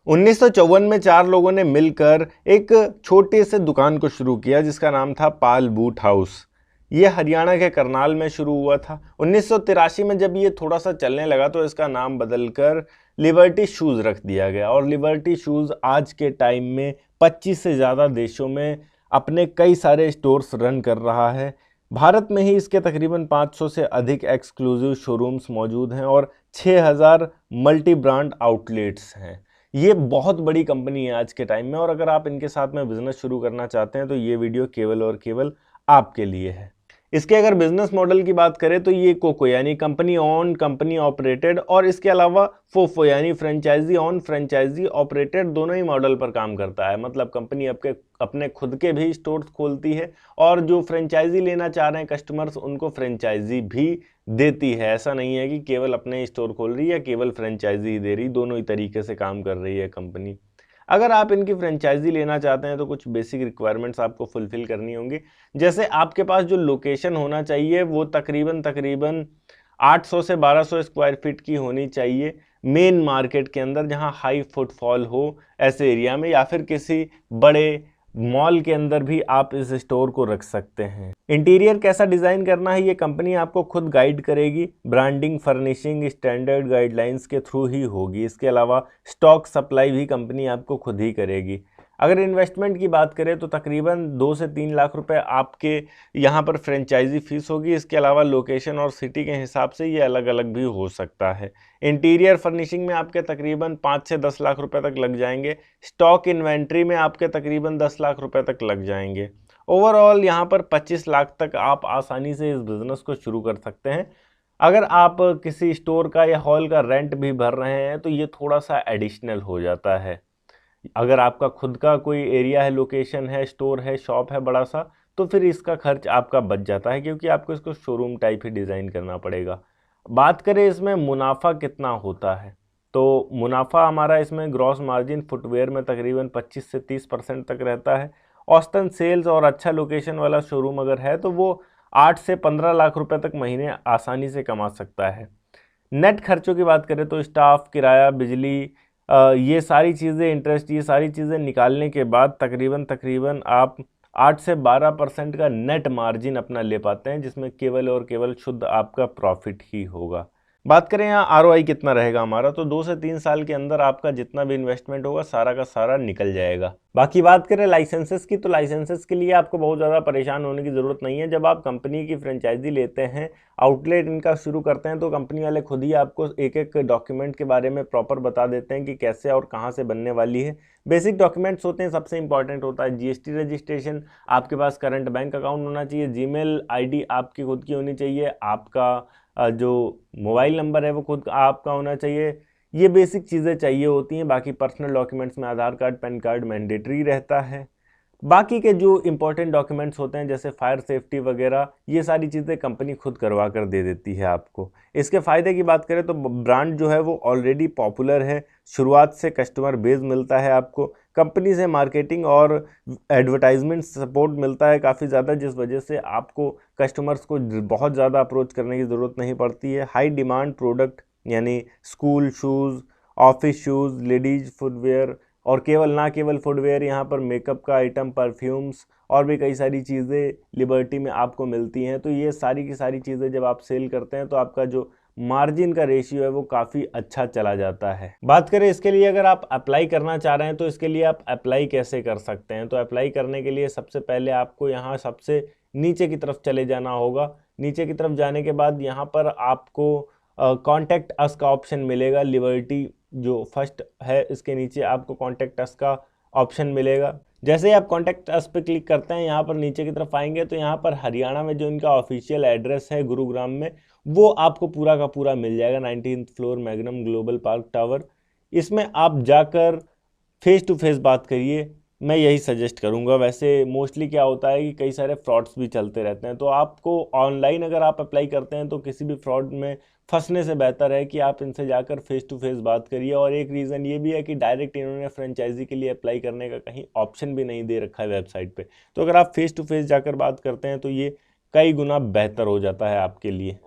1954 में चार लोगों ने मिलकर एक छोटे से दुकान को शुरू किया जिसका नाम था पाल बूट हाउस। ये हरियाणा के करनाल में शुरू हुआ था। 1983 में जब ये थोड़ा सा चलने लगा तो इसका नाम बदलकर लिबर्टी शूज़ रख दिया गया और लिबर्टी शूज़ आज के टाइम में 25 से ज़्यादा देशों में अपने कई सारे स्टोर्स रन कर रहा है। भारत में ही इसके तकरीबन 500 से अधिक एक्सक्लूसिव शोरूम्स मौजूद हैं और 6000 मल्टी ब्रांड आउटलेट्स हैं। ये बहुत बड़ी कंपनी है आज के टाइम में और अगर आप इनके साथ में बिजनेस शुरू करना चाहते हैं तो ये वीडियो केवल और केवल आपके लिए है। इसके अगर बिजनेस मॉडल की बात करें तो ये कोको यानी कंपनी ऑन कंपनी ऑपरेटेड और इसके अलावा फोफो यानी फ्रेंचाइजी ऑन फ्रेंचाइजी ऑपरेटेड दोनों ही मॉडल पर काम करता है। मतलब कंपनी अपने खुद के भी स्टोर्स खोलती है और जो फ्रेंचाइजी लेना चाह रहे हैं कस्टमर्स उनको फ्रेंचाइजी भी देती है। ऐसा नहीं है कि केवल अपने स्टोर खोल रही है या केवल फ्रेंचाइजी ही दे रही, दोनों ही तरीके से काम कर रही है कंपनी। अगर आप इनकी फ्रेंचाइजी लेना चाहते हैं तो कुछ बेसिक रिक्वायरमेंट्स आपको फुलफिल करनी होंगी। जैसे आपके पास जो लोकेशन होना चाहिए वो तकरीबन 800 से 1200 स्क्वायर फीट की होनी चाहिए मेन मार्केट के अंदर, जहां हाई फुटफॉल हो ऐसे एरिया में, या फिर किसी बड़े मॉल के अंदर भी आप इस स्टोर को रख सकते हैं। इंटीरियर कैसा डिज़ाइन करना है ये कंपनी आपको खुद गाइड करेगी। ब्रांडिंग फर्निशिंग स्टैंडर्ड गाइडलाइंस के थ्रू ही होगी। इसके अलावा स्टॉक सप्लाई भी कंपनी आपको खुद ही करेगी। अगर इन्वेस्टमेंट की बात करें तो तकरीबन 2 से 3 लाख रुपए आपके यहाँ पर फ्रेंचाइजी फीस होगी। इसके अलावा लोकेशन और सिटी के हिसाब से ये अलग अलग भी हो सकता है। इंटीरियर फर्निशिंग में आपके तकरीबन 5 से 10 लाख रुपए तक लग जाएंगे। स्टॉक इन्वेंट्री में आपके तकरीबन 10 लाख रुपए तक लग जाएंगे। ओवरऑल यहाँ पर 25 लाख तक आप आसानी से इस बिज़नेस को शुरू कर सकते हैं। अगर आप किसी स्टोर का या हॉल का रेंट भी भर रहे हैं तो ये थोड़ा सा एडिशनल हो जाता है। अगर आपका खुद का कोई एरिया है, लोकेशन है, स्टोर है, शॉप है बड़ा सा, तो फिर इसका खर्च आपका बच जाता है क्योंकि आपको इसको शोरूम टाइप ही डिज़ाइन करना पड़ेगा। बात करें इसमें मुनाफा कितना होता है, तो मुनाफा हमारा इसमें ग्रॉस मार्जिन फुटवेयर में तकरीबन 25 से 30% तक रहता है। औसतन सेल्स और अच्छा लोकेशन वाला शोरूम अगर है तो वो 8 से 15 लाख रुपए तक महीने आसानी से कमा सकता है। नेट खर्चों की बात करें तो स्टाफ, किराया, बिजली, ये सारी चीज़ें, इंटरेस्ट, ये सारी चीज़ें निकालने के बाद तकरीबन आप 8 से 12% का नेट मार्जिन अपना ले पाते हैं, जिसमें केवल और केवल शुद्ध आपका प्रॉफिट ही होगा। बात करें यहाँ आरओआई कितना रहेगा हमारा, तो 2 से 3 साल के अंदर आपका जितना भी इन्वेस्टमेंट होगा सारा का सारा निकल जाएगा। बाकी बात करें लाइसेंसेस की, तो लाइसेंसेस के लिए आपको बहुत ज़्यादा परेशान होने की ज़रूरत नहीं है। जब आप कंपनी की फ्रेंचाइजी लेते हैं, आउटलेट इनका शुरू करते हैं, तो कंपनी वाले खुद ही आपको एक एक डॉक्यूमेंट के बारे में प्रॉपर बता देते हैं कि कैसे और कहाँ से बनने वाली है। बेसिक डॉक्यूमेंट्स होते हैं, सबसे इंपॉर्टेंट होता है जीएसटी रजिस्ट्रेशन, आपके पास करंट बैंक अकाउंट होना चाहिए, जीमेल आईडी आपकी खुद की होनी चाहिए, आपका जो मोबाइल नंबर है वो खुद आपका होना चाहिए। ये बेसिक चीज़ें चाहिए होती हैं। बाकी पर्सनल डॉक्यूमेंट्स में आधार कार्ड, पैन कार्ड मैंडेटरी रहता है। बाकी के जो इंपॉर्टेंट डॉक्यूमेंट्स होते हैं जैसे फायर सेफ्टी वगैरह, ये सारी चीज़ें कंपनी खुद करवा कर दे देती है आपको। इसके फ़ायदे की बात करें तो ब्रांड जो है वो ऑलरेडी पॉपुलर है, शुरुआत से कस्टमर बेस मिलता है आपको, कंपनी से मार्केटिंग और एडवर्टाइजमेंट सपोर्ट मिलता है काफ़ी ज़्यादा, जिस वजह से आपको कस्टमर्स को बहुत ज़्यादा अप्रोच करने की ज़रूरत नहीं पड़ती है। हाई डिमांड प्रोडक्ट यानी school shoes, office shoes, ladies footwear और केवल फुटवेयर, यहाँ पर मेकअप का आइटम, परफ्यूम्स और भी कई सारी चीज़ें लिबर्टी में आपको मिलती हैं। तो ये सारी की सारी चीज़ें जब आप सेल करते हैं तो आपका जो मार्जिन का रेशियो है वो काफ़ी अच्छा चला जाता है। बात करें इसके लिए अगर आप अप्लाई करना चाह रहे हैं तो इसके लिए आप अप्लाई कैसे कर सकते हैं, तो अप्लाई करने के लिए सबसे पहले आपको यहाँ सबसे नीचे की तरफ चले जाना होगा। नीचे की तरफ जाने के बाद यहाँ पर आपको कॉन्टैक्ट अस का ऑप्शन मिलेगा। लिबर्टी जो फर्स्ट है इसके नीचे आपको कॉन्टैक्ट अस का ऑप्शन मिलेगा। जैसे ही आप कॉन्टैक्ट अस पे क्लिक करते हैं, यहाँ पर नीचे की तरफ आएंगे तो यहाँ पर हरियाणा में जो इनका ऑफिशियल एड्रेस है गुरुग्राम में, वो आपको पूरा का पूरा मिल जाएगा। 19th floor magnum global park tower. इसमें आप जाकर फेस टू फेस बात करिए, मैं यही सजेस्ट करूंगा। वैसे मोस्टली क्या होता है कि कई सारे फ्रॉड्स भी चलते रहते हैं, तो आपको ऑनलाइन अगर आप अप्लाई करते हैं तो किसी भी फ्रॉड में फंसने से बेहतर है कि आप इनसे जाकर फेस टू फेस बात करिए। और एक रीज़न ये भी है कि डायरेक्ट इन्होंने फ्रेंचाइजी के लिए अप्लाई करने का कहीं ऑप्शन भी नहीं दे रखा है वेबसाइट पे। तो अगर आप फेस टू फेस जाकर बात करते हैं तो ये कई गुना बेहतर हो जाता है आपके लिए।